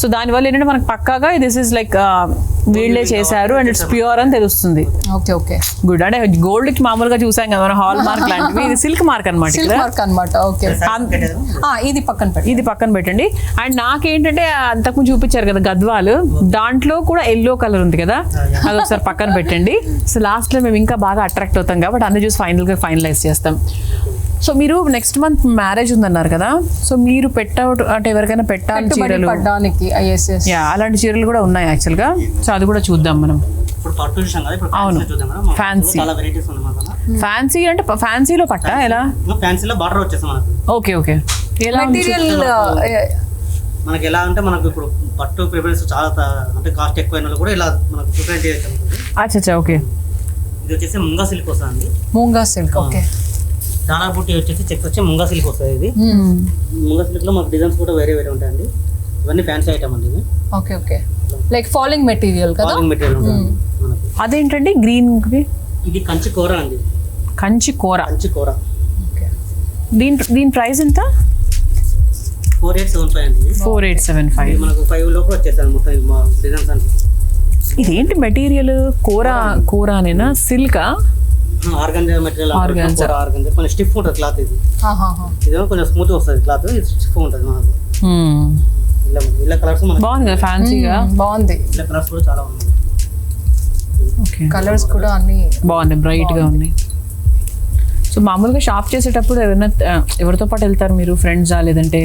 A: సో దానివల్ల ఏంటంటే మనకు పక్కాగా దిస్ ఇస్ లైక్ వీళ్ళే చేశారు అండ్ ఇట్స్ ప్యూర్ అని తెలుస్తుంది.
B: Okay okay
A: good. అంటే గోల్డ్ కి మామూలుగా చూసాం కదా మనం హాల్ మార్క్ లాంటివి, ఇది సిల్క్ మార్క్ అనమాట.
B: సిల్క్ మార్క్ అనమాట. ఓకే ఇది పక్కన పెట్టి
A: ఇది పక్కన పెట్టండి. అండ్ నాకేంటంటే అంతకుముందు చూపించారు కదా గద్వాలు, దాంట్లో కూడా ఎల్లో కలర్ ఉంది కదా, అది ఒకసారి పక్కన పెట్టండి. సో లాస్ట్ లో మేము ఇంకా బాగా అట్రాక్ట్ అవుతాం కాబట్టి అన్ని చూసి ఫైనల్గా ఫైనలైజ్ చేస్తాం. సో మీరు నెక్స్ట్ మంత్ మ్యారేజ్ ఉందన్నారు కదా, సో మీరు అంటే ఎవరికైనా పెట్టాలి చీరలు
B: పడ్డానికి
A: అలాంటి చీరలు కూడా ఉన్నాయి యాక్చువల్గా. సో అది కూడా చూద్దాం మనం.
C: ఇప్పుడు పట్టు చూసాం కదా, ఇప్పుడు
A: అవును.
C: చూద్దాం కదా.
A: ఫ్యాన్సీ
C: చాలా వెరైటీస్ ఉన్నాయి మన దగ్గర.
A: ఫ్యాన్సీ అంటే ఫ్యాన్సీలో పట్ట ఎలా?
C: ఫ్యాన్సీలో బార్డర్ వచ్చేస్తాం మనకు.
A: Okay okay. ఎలా
B: మెటీరియల్
C: మనకి ఎలా అంటే మనకు ఇప్పుడు పట్టు ప్రిఫరెన్స్ చాలా అంటే కాస్ట్ ఎక్కువైన వాళ్ళు కూడా ఇలా మనకు ప్రిఫరెన్స్ చేయొచ్చు.
A: అచ్చా ఓకే.
C: ఇది వచ్చేసి ముంగా సిల్క్ వస్తుంది.
B: మూంగా సిల్క్. ఓకే.
C: డాలర్ బుట్టి వచ్చేసి చెక్స్ వచ్చి ముంగా సిల్క్ వస్తుంది. ఇది ముంగా సిల్క్ లో మాకు డిజైన్స్ కూడా వేరే వేరే ఉంటాయండి. ఇవన్నీ ఫ్యాన్సీ ఐటమ్ అండి ఇది.
B: Okay okay. Like falling material కదా.
C: ఫాలింగ్ మెటీరియల్ ఉంటుంది మనకు.
A: అదేంటండి గ్రీన్?
C: ఇది కంచి కూర అండి.
A: కంచి కూర.
C: కంచి కూర.
B: ఓకే.
A: దీని ప్రైస్ ఎంత?
C: 4875 అండి.
A: 4875.
C: ఇది మనకు 5 లోపు వచ్చేసాను మొత్తం మా డిజైన్స్ అన్ని.
A: ఇదేంటి మెటీరియల్? కూర అనేనా? సిల్కా?
C: Organza material.
A: ఆర్గంజా
C: కొంచెం స్టిఫ్ ఉంటుంది క్లాత్. ఇది ఇదేమో కొంచెం స్మూత్ వస్తుంది క్లాత్, ఇది స్టిఫ్ ఉంటుంది మనకు. ఇలా కలర్స్
A: బాగుంది కదా ఫ్యాన్సీగా.
B: బాగుంది.
C: ఇలా కలర్స్ కూడా చాలా ఉన్నాయి.
A: ఓకే.
B: కలర్స్ కూడా అన్ని
A: బాగున్నాయి, బ్రైట్ గా ఉన్నాయి. సో మామూలుగా షాప్ చేసేటప్పుడు ఎవరితో పాటు వెళ్తారు మీరు? ఫ్రెండ్సా లేదంటే?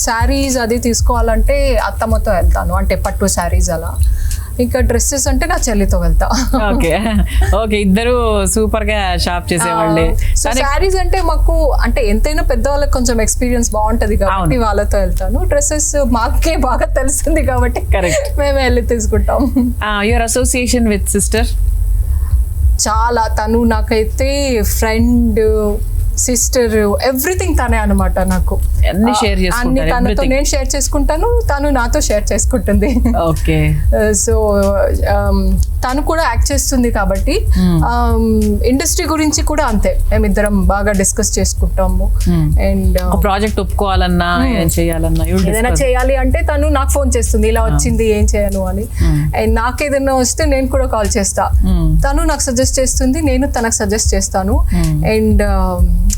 B: శారీస్ అది తీసుకోవాలంటే అత్తమ్మతో వెళ్తాను, అంటే పట్టు శారీస్ అలా. ఇంకా డ్రెస్సెస్ అంటే నా చెల్లితో వెళ్తా.
A: Okay okay. ఇద్దరు సూపర్ గా షాప్ చేసేవాళ్ళే.
B: శారీస్ అంటే మాకు అంటే ఎంతైనా పెద్దవాళ్ళకి కొంచెం ఎక్స్పీరియన్స్ బాగుంటది కాబట్టి వాళ్ళతో వెళ్తాను. డ్రెస్సెస్ మాకే బాగా తెలుస్తుంది కాబట్టి
A: కరెక్ట్
B: మేము వెళ్ళి తీసుకుంటాం.
A: Your association with sister?
B: చాలా. తను నాకైతే ఫ్రెండ్, సిస్టర్, ఎవ్రీథింగ్ తనే అనమాట. నాకు
A: అన్ని షేర్
B: అన్ని తనతో నేను షేర్ చేసుకుంటాను, తను నాతో షేర్ చేసుకుంటుంది.
A: ఓకే.
B: సో తను కూడా యాక్ట్ చేస్తుంది కాబట్టి ఇండస్ట్రీ గురించి కూడా అంతే మేమిద్దరం బాగా డిస్కస్ చేసుకుంటాము. అండ్
A: ప్రాజెక్ట్ ఒప్పుకోవాలన్నా చేయాలన్నా
B: ఏదైనా చేయాలి అంటే తను నాకు ఫోన్ చేస్తుంది, ఇలా వచ్చింది ఏం చేయను అని. అండ్ నాకు ఏదైనా వస్తే నేను కూడా కాల్ చేస్తా, తను నాకు సజెస్ట్ చేస్తుంది, నేను తనకు సజెస్ట్ చేస్తాను. And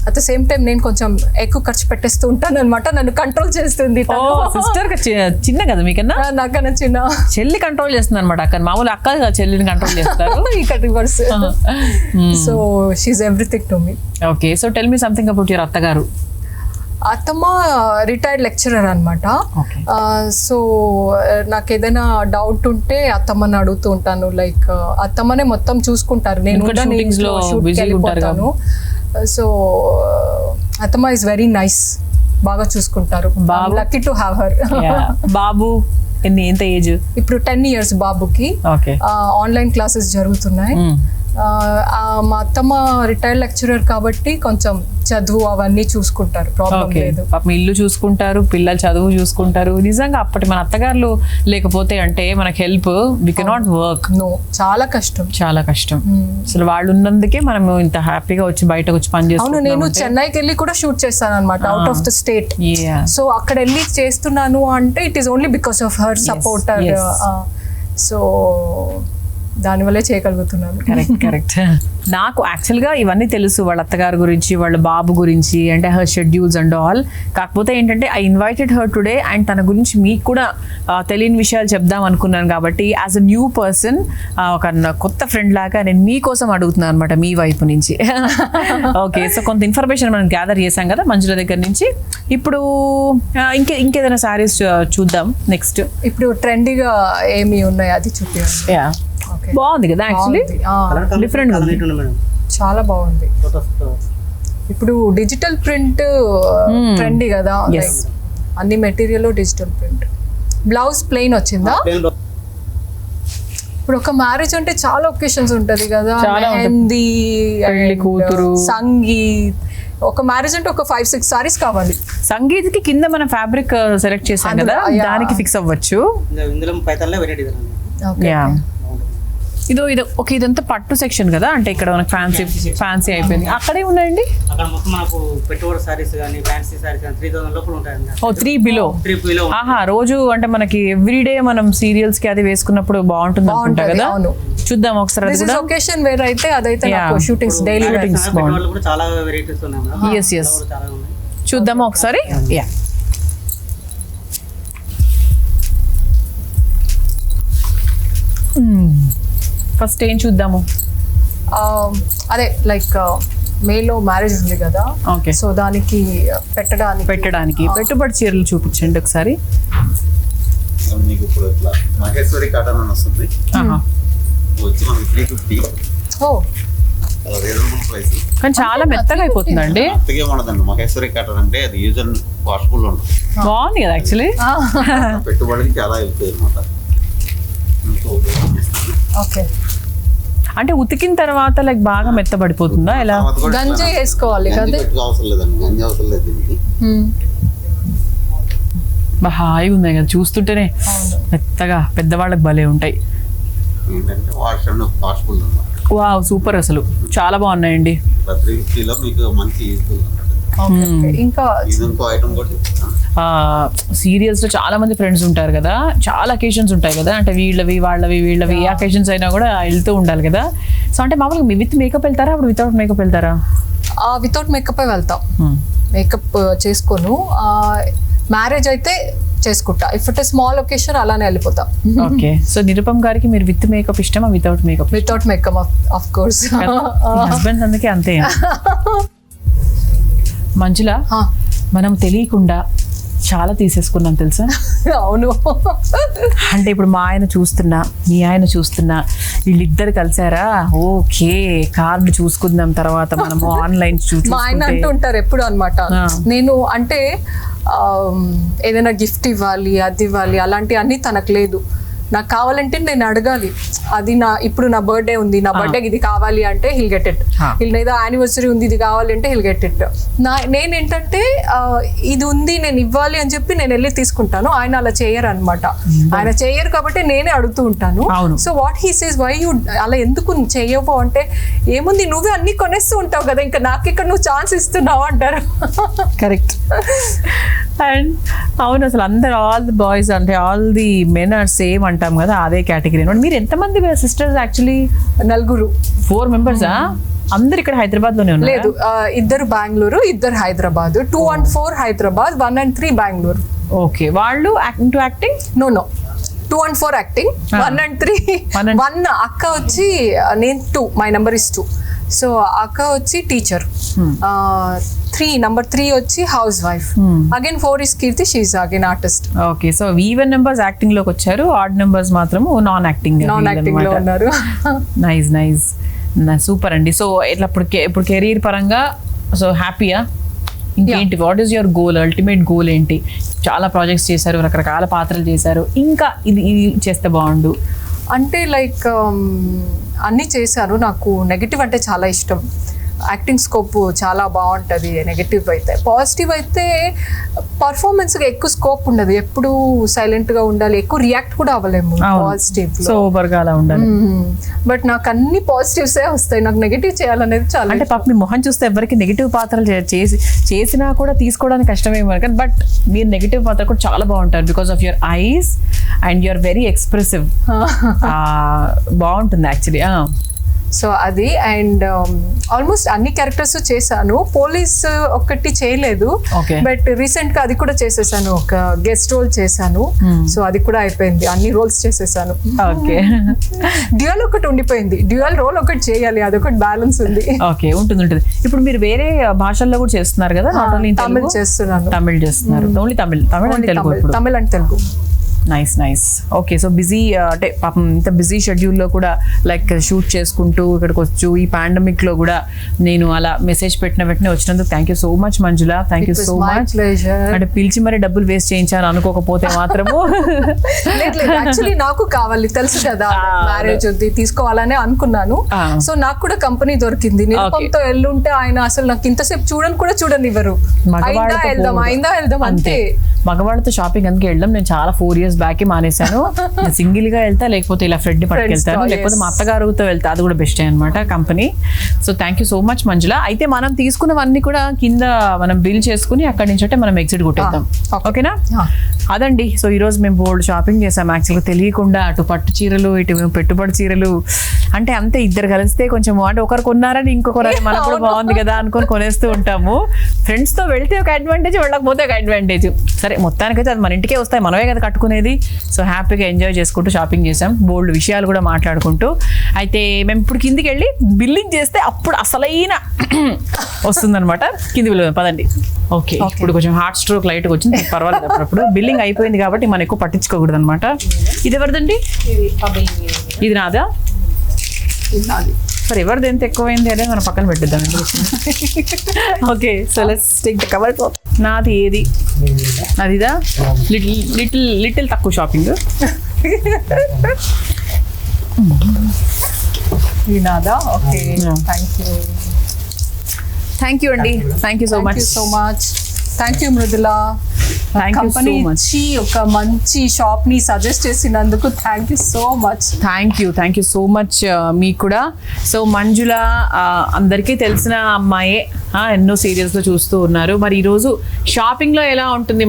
B: at the same time నేను కొంచెం ఎక్కువ ఖర్చు పెట్టేస్తూ ఉంటాను అనమాట, నన్ను కంట్రోల్ చేస్తుంది.
A: సిస్టర్ చిన్న కదా మీకన్నా?
B: నాకన్నా చిన్న.
A: చెల్లి కంట్రోల్ చేస్తుంది అనమాట. అక్క మామూలు అక్క చెల్లిని కంట్రోల్ చేస్తారు.
B: ఇక్కడ reverse. So she's everything to me.
A: Okay. So tell me something about your అత్తగారు.
B: అత్తమ్మ రిటైర్డ్ లెక్చరర్ అనమాట. సో నాకు ఏదైనా డౌట్ ఉంటే అత్తమ్మని అడుగుతూ ఉంటాను. లైక్ అత్తమ్మనే మొత్తం చూసుకుంటారు, నేను వెళ్ళిపోతాను. సో అత్తమ్మ ఇస్ వెరీ నైస్, బాగా చూసుకుంటారు. Lucky to have her.
A: బాబు ఎంత ఏజ్?
B: ఇప్పుడు 10 years బాబుకి. ఆన్లైన్ క్లాసెస్ జరుగుతున్నాయి. మా అత్తమ్మ రిటైర్డ్ లెక్చరర్ కాబట్టి కొంచెం చదువు అవన్నీ చూసుకుంటారు, ప్రాబ్లం లేదు.
A: పాపం ఇల్లు చూసుకుంటారు, పిల్లలు చదువు చూసుకుంటారు. నిజంగా అప్పటి మన అత్తగారులు లేకపోతే అంటే మనకి help, we cannot work.
B: No, చాలా కష్టం,
A: చాలా కష్టం. అసలు వాళ్ళు ఉన్నందుకే మనం ఇంత హ్యాపీగా వచ్చి బయటకు వచ్చి పని చేస్తాం.
B: అవును, నేను చెన్నైకి వెళ్ళి కూడా షూట్ చేస్తాను అనమాట, out of the state. So అక్కడ వెళ్ళి చేస్తున్నాను అంటే it is only because of her supporter. So దానివల్లే చేయగలుగుతున్నాను.
A: కరెక్ట్. నాకు యాక్చువల్గా ఇవన్నీ తెలుసు, వాళ్ళ అత్తగారి గురించి, వాళ్ళ బాబు గురించి, అంటే హర్ షెడ్యూల్స్ అండ్ ఆల్. కాకపోతే ఏంటంటే I invited her today and తన గురించి మీకు కూడా తెలియని విషయాలు చెప్దాం అనుకున్నాను కాబట్టి యాజ్ అ న్యూ పర్సన్, ఒక కొత్త ఫ్రెండ్ లాగా నేను మీకోసం అడుగుతున్నాను అనమాట, మీ వైపు నుంచి. ఓకే. సో కొంత ఇన్ఫర్మేషన్ మనం గ్యాదర్ చేసాం కదా మంజుల దగ్గర నుంచి. ఇప్పుడు ఇంకేదైనా సారీస్ చూద్దాం నెక్స్ట్.
B: ఇప్పుడు ట్రెండీగా ఏమి ఉన్నాయి అది చూపించండి.
A: బాగుంది కదా, యాక్చువల్లీ డిఫరెంట్ ఉంది,
B: చాలా బాగుంది. ఇప్పుడు డిజిటల్ ప్రింట్ ట్రెండీ కదా, అన్ని material digital print. Blouse plain వచ్చిందా? ఇప్పుడు ఒక మ్యారేజ్ అంటే చాలా ఒకేషన్స్ ఉంటది కదా, మెహందీ,
A: కూతురు,
B: సంగీత్, ఒక మ్యారేజ్ అంటే ఒక 5-6 సారీస్ కావాలి.
A: సంగీత్కి కింద మనం ఫ్యాబ్రిక్ సెలెక్ట్ చేసాం కదా,
B: అందులో, yeah.
A: దానికి ఫిక్స్ అవ్వచ్చు.
C: ఇందులో పైతాల్లో వెరైటీ డిజైన్ అండి.
B: Okay.
A: యా ఇది ఓకే, ఇదంతా పట్టు సెక్షన్ కదా, అంటే ఇక్కడ మనకు ఫ్యాన్సీ అయిపోయింది. అక్కడే ఉన్నాయండి.
C: అక్కడ మొత్తం మనకు పెట్టుబడి సారీస్ కానీ ఫ్యాన్సీ సారీస్ కానీ 3000 లోపల ఉంటాయండి.
A: 3 బిలో.
C: 3 బిలో.
A: ఆహా, రోజు అంటే మనకి ఎవ్రీడే మనం సీరియల్స్ కి అది వేసుకున్నప్పుడు బాగుంటుంది అనుకుంటా కదా.
B: అవును.
A: చూద్దాం ఒకసారి అది
B: దిస్ ఇస్
A: కూడా.
B: ఒకేషన్ వేర్ అయితే అదైతే
A: Yeah.
B: నాకు షూటింగ్స్ డైలీ
A: shootings
C: పెట్టుబడులు కూడా చాలా వెరైటీస్ ఉన్నాయి మేడం.
A: Yes, yes.
C: అలా కూడా చాలా ఉన్నాయి.
A: చూద్దామా ఒకసారి. యా ఫస్ట్ ఏం చూద్దాము.
B: అదే లైక్ మేలో మ్యారేజ్ ఉంది కదా,
A: ఓకే,
B: సో దానికి పెట్టడానికి
A: పెట్టుబడి చీరలు చూపించండి ఒకసారి.
D: మీకు ఇప్పుడు ఇట్లా మహేశ్వరి కాటన్ అని వస్తుంది,
A: ఆహా.
D: వచ్చి మనకి 350
B: ఓ
D: రీజనబుల్ ప్రైస్.
A: కానీ చాలా మెత్తగా అయిపోతుందండి.
D: అంతగే ఉండదండి మహేశ్వరి కాటన్ అంటే, అది యూజ్ అండ్ వాషబుల్ ఉంటుంది.
A: బాగుంది కదా యాక్చువల్లీ.
D: పెట్టుబడికి చాలా వెళ్తుంది అనమాట.
B: ఓకే,
A: అంటే ఉతికిన తర్వాత లైక్ బాగా మెత్తబడిపోతుందా ఎలా?
B: గంజి వేసుకోవాలి కదా.
D: అవసరం లేదండి, గంజి అవసరం లేదు దీనికి.
A: బాగా హాయిగా ఉన్నాయి కదా చూస్తుంటేనే, మెత్తగా, పెద్దవాళ్ళకి భలే ఉంటాయి.
D: ఏంటంటే వాష్ అండ్ వాషబుల్ అనమాట.
A: వావ్, సూపర్, అసలు చాలా బాగున్నాయండి.
D: 350లో మీకు మంచి యూజ్ఫుల్ ఉంటుంది.
B: ఇంకా
D: ఇది ఇంకో ఐటమ్ కూడా చెప్తాను.
A: సీరియల్స్ లో చాలా మంది ఫ్రెండ్స్ ఉంటారు కదా, చాలా అకేషన్స్ ఉంటాయి కదా, అంటే వీళ్ళవి వీళ్ళవి ఏ అకేషన్స్ అయినా కూడా వెళ్తూ ఉండాలి కదా. సో అంటే మామూలుగా మీ విత్ మేకప్ వెళ్తారా, అప్పుడు వితౌట్ మేకప్ వెళ్తారా?
B: వితౌట్ మేకప్ వెళ్తాం, మేకప్ చేసుకోను. మ్యారేజ్ అయితే చేసుకుంటా, ఇఫ్ ఇట్ స్మాల్ ఒకేషన్ అలానే వెళ్ళిపోతా.
A: ఓకే, సో నిరుపమ్ గారికి మీరు విత్ మేకప్ ఇష్టమా without makeup?
B: Without makeup of course.
A: Husbands అందుకే అంతే. మంజుల, మనం తెలియకుండా చాలా తీసేసుకున్నాం తెలుసా?
B: అవును.
A: అంటే ఇప్పుడు మా ఆయన చూస్తున్నా, మీ ఆయన చూస్తున్నా, వీళ్ళిద్దరు కలిసారా, ఓకే కార్డు చూసుకుందాం తర్వాత మనము ఆన్లైన్
B: మా ఆయన అంటూ ఉంటారు ఎప్పుడు అనమాట, నేను అంటే ఏదైనా గిఫ్ట్ ఇవ్వాలి, అది ఇవ్వాలి, అలాంటి అన్ని తనకు లేదు. నాకు కావాలంటే నేను అడగాలి, అది ఇప్పుడు నా బర్త్డే ఉంది, నా బర్త్డేకి ఇది కావాలి అంటే హిల్ గెట్ ఇట్. హిల్ ఏదో యానివర్సరీ ఉంది, ఇది కావాలి అంటే హిల్ గెట్ ఇట్. నేనేంటంటే ఇది ఉంది నేను ఇవ్వాలి అని చెప్పి నేను వెళ్ళి తీసుకుంటాను. ఆయన అలా చేయరు అనమాట. ఆయన చేయరు కాబట్టి నేనే అడుగుతూ ఉంటాను. So what he says, why you అలా ఎందుకు చేయవు అంటే, ఏముంది నువ్వే అన్ని కొనేస్తూ ఉంటావు కదా, ఇంకా నాకు ఇక్కడ నువ్వు ఛాన్స్ ఇస్తున్నావు అంటారు.
A: కరెక్ట్. అండ్ అవును, అసలు అందరు ఆల్ ది బాయ్స్ అంటే all the men are same అంటాం కదా, అదే కేటగిరీ. మీరు ఎంతమంది సిస్టర్స్? Actually 4 members. అందరు ఇక్కడ హైదరాబాద్ లోనే ఉన్నారు?
B: లేదు, 2 Bengaluru, 2 Hyderabad. 2 and 4 Hyderabad, 1 and 3 Bengaluru.
A: Okay, వాళ్ళు acting?
B: No 2 and 4 acting, 1 and 3. 1 అక్క వచ్చి, నేను 2, మై నెంబర్ ఇస్ 2. సో అక్క వచ్చి టీచర్, 3 వచ్చి housewife. Again 4 is Keerthi, she is again artist.
A: Okay, so even numbers acting లోకి వచ్చారు, ఆడ్ నెంబర్స్ మాత్రం నాన్ యాక్టింగ్
B: లో ఉన్నారు.
A: నైస్ సూపర్ అండి. సో ఇట్లా ఇప్పుడు కెరీర్ పరంగా సో హ్యాపీయా? ఇంకేంటి, what is your goal, ultimate goal ఏంటి? చాలా ప్రాజెక్ట్స్ చేశారు, రకరకాల పాత్రలు చేశారు, ఇంకా ఇది చేస్తే బాగుండు
B: అంటే లైక్ అన్నీ చేశాను. నాకు నెగటివ్ అంటే చాలా ఇష్టం. యాక్టింగ్ స్కోప్ చాలా బాగుంటుంది నెగటివ్ అయితే. పాజిటివ్ అయితే పర్ఫార్మెన్స్గా ఎక్కువ స్కోప్ ఉండదు, ఎప్పుడు సైలెంట్గా ఉండాలి, ఎక్కువ రియాక్ట్ కూడా అవ్వలేము పాజిటివ్.
A: సూపర్గా అలా ఉండాలి.
B: బట్ నాకు అన్ని పాజిటివ్సే వస్తాయి, నాకు నెగటివ్ చేయాలనేది చాలా.
A: అంటే పాప మీ మొహం చూస్తే ఎవరికి నెగిటివ్ పాత్రలు చేసినా కూడా తీసుకోవడానికి కష్టమేమో కానీ, బట్ మీరు నెగిటివ్ పాత్ర కూడా చాలా బాగుంటారు because of your eyes and your very expressive. బాగుంటుంది యాక్చువల్లీ.
B: సో అది. అండ్ ఆల్మోస్ట్ అన్ని క్యారెక్టర్స్ చేశాను, పోలీస్ ఒక్కటి చేయలేదు. బట్ రీసెంట్ గా అది కూడా చేసేసాను, ఒక గెస్ట్ రోల్ చేశాను. సో అది కూడా అయిపోయింది, అన్ని రోల్స్ చేసేసాను.
A: ఓకే,
B: డ్యూయల్ ఒకటి ఉండిపోయింది, డ్యూయల్ రోల్ ఒకటి చేయాలి, అదొకటి బ్యాలెన్స్ ఉంది.
A: ఓకే, ఉంటుంది. ఇప్పుడు మీరు వేరే భాషల్లో కూడా చేస్తున్నారు కదా? నాట్ ఓన్లీ
B: తమిళ్ చేస్తున్నాను.
A: తమిళ్ చేస్తున్నారు? Only Tamil and Telugu?
B: Tamil and Telugu.
A: Nice okay. So busy అంటే పాపం ఇంత బిజీ షెడ్యూల్లో కూడా లైక్ షూట్ చేసుకుంటూ ఇక్కడికి వచ్చు ఈ పాండమిక్లో కూడా నేను అలా మెసేజ్ పెట్టిన వెంటనే వచ్చినందుకు thank you so much Manjula. Thank you so much. అంటే పిలిచి మరి డబ్బులు వేస్ట్ చేయించాను అనుకోకపోతే మాత్రము.
B: యాక్చువల్లీ నాకు కావాలి తెలుసు కదా, మ్యారేజ్ ఉంది తీసుకోవాలనే అనుకున్నాను. సో నాకు కూడా కంపెనీ దొరికింది. నిరుపంతో ఎల్లుంటే ఆయన అసలు నాకు ఇంతసేపు చూడని ఇవ్వరు. అయిందా వెళ్దాం అంతే.
A: మగవాళ్ళతో షాపింగ్ అందుకే వెళ్ళడం నేను చాలా 4 years బ్యాకే మానేశాను. సింగిల్ గా వెళ్తా, లేకపోతే ఇలా ఫ్రెండ్ పట్టుకెళ్తాను, లేకపోతే మా అత్తగారుతో వెళ్తా, అది కూడా బెస్ట్ అనమాట company. So thank you so much Manjula. అయితే మనం తీసుకున్నవన్నీ కూడా కింద మనం బిల్ చేసుకుని అక్కడి నుంచి అంటే మనం ఎగ్జిట్ కొట్టేద్దాం, ఓకేనా? అదండి. సో ఈ రోజు మేము బోల్డ్ షాపింగ్ చేసాం యాక్చువల్గా తెలియకుండా. అటు పట్టు చీరలు, ఇటు పెట్టుబడి చీరలు, అంటే అంతే ఇద్దరు కలిస్తే కొంచెం అంటే ఒకరు కొన్నారని ఇంకొకరు మనకు కూడా బాగుంది కదా అనుకొని కొనేస్తూ ఉంటాము. ఫ్రెండ్స్ తో వెళ్తే ఒక అడ్వాంటేజ్, వెళ్ళకపోతే ఒక అడ్వాంటేజ్. సరే మొత్తానికైతే అది మన ఇంటికే వస్తాయి, మనమే కదా కట్టుకునేది. సో హ్యాపీగా ఎంజాయ్ చేసుకుంటూ షాపింగ్ చేసాం, బోల్డ్ విషయాలు కూడా మాట్లాడుకుంటూ. అయితే మేము ఇప్పుడు కిందికి వెళ్ళి బిల్లింగ్ చేస్తే అప్పుడు అసలైన వస్తుందన్నమాట. కింది వెళ్ళి పదండి. ఓకే, ఇప్పుడు కొంచెం హార్ట్ స్ట్రోక్ లైట్గా వచ్చింది, పర్వాలేదు. అప్పుడప్పుడు బిల్లింగ్ అయిపోయింది కాబట్టి మనం ఎక్కువ పట్టించుకోకూడదు అనమాట. ఇది ఎవరిదండి? ఇది నాదా? సరే, ఎవరిది ఎంత ఎక్కువైంది అనేది మనం పక్కన పెట్టిద్దాం. Okay, so let's take the cover. నాది ఏది? నాదిదా? లిటిల్ తక్కువ షాపింగ్.
B: నాదా? ఓకే, థ్యాంక్ యూ
A: అండి. Thank you so much.
B: Thank you Mrudula. Company ఇచ్చి ఒక మంచి షాప్ ని సజెస్ట్ చేసినందుకు thank you so much.
A: Thank you so much మీకు కూడా. సో మంజుల అందరికీ తెలిసిన అమ్మాయే, ఎన్నో సీరియల్స్ లో చూస్తూ ఉన్నారు. మరి ఈరోజు షాపింగ్ లో ఎలా ఉంటుంది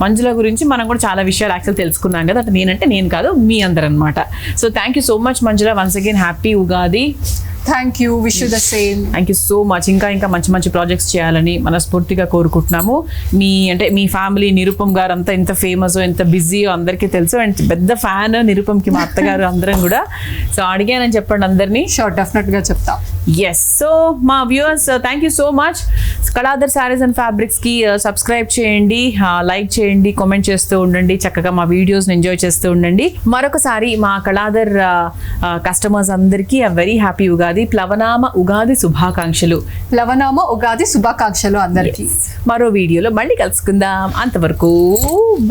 A: మంజుల గురించి మనం కూడా చాలా విషయాలు యాక్చువల్ తెలుసుకున్నాం కదా. అంటే నేనంటే నేను కాదు, మీ అందరు అనమాట. So thank you so much Manjula. Once again happy Ugadi.
B: Thank you, wish you the same.
A: Thank you so much. ఇంకా మంచి ప్రాజెక్ట్స్ చేయాలని మనస్ఫూర్తిగా కోరుకుంటున్నాము. మీ ఫ్యామిలీ నిరుపమ్ గారు అంతా ఎంత ఫేమస్, ఎంత బిజీయో అందరికీ తెలుసు. అండ్ పెద్ద ఫ్యాన్ నిరుపమ్కి మా అత్తగారు అందరం కూడా. సో అడిగానని చెప్పండి అందరినీ.
B: షూర్, డెఫినెట్గా చెప్తా.
A: ఎస్. సో మా viewers thank you so much. Kaladhar Sarees and ఫ్యాబ్రిక్స్కి సబ్స్క్రైబ్ చేయండి, లైక్ చేయండి, కామెంట్ చేస్తూ ఉండండి, చక్కగా మా వీడియోస్ని ఎంజాయ్ చేస్తూ ఉండండి. మరొకసారి మా కళాధర్ కస్టమర్స్ అందరికీ వెరీ హ్యాపీ ఉగాది, ప్లవనామ ఉగాది శుభాకాంక్షలు.
B: ప్లవనామ ఉగాది శుభాకాంక్షలు అందరికీ.
A: మరో వీడియోలో మళ్ళీ కలుసుకుందాం. అంతవరకు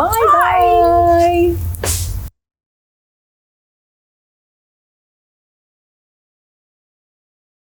A: బాయ్ బాయ్.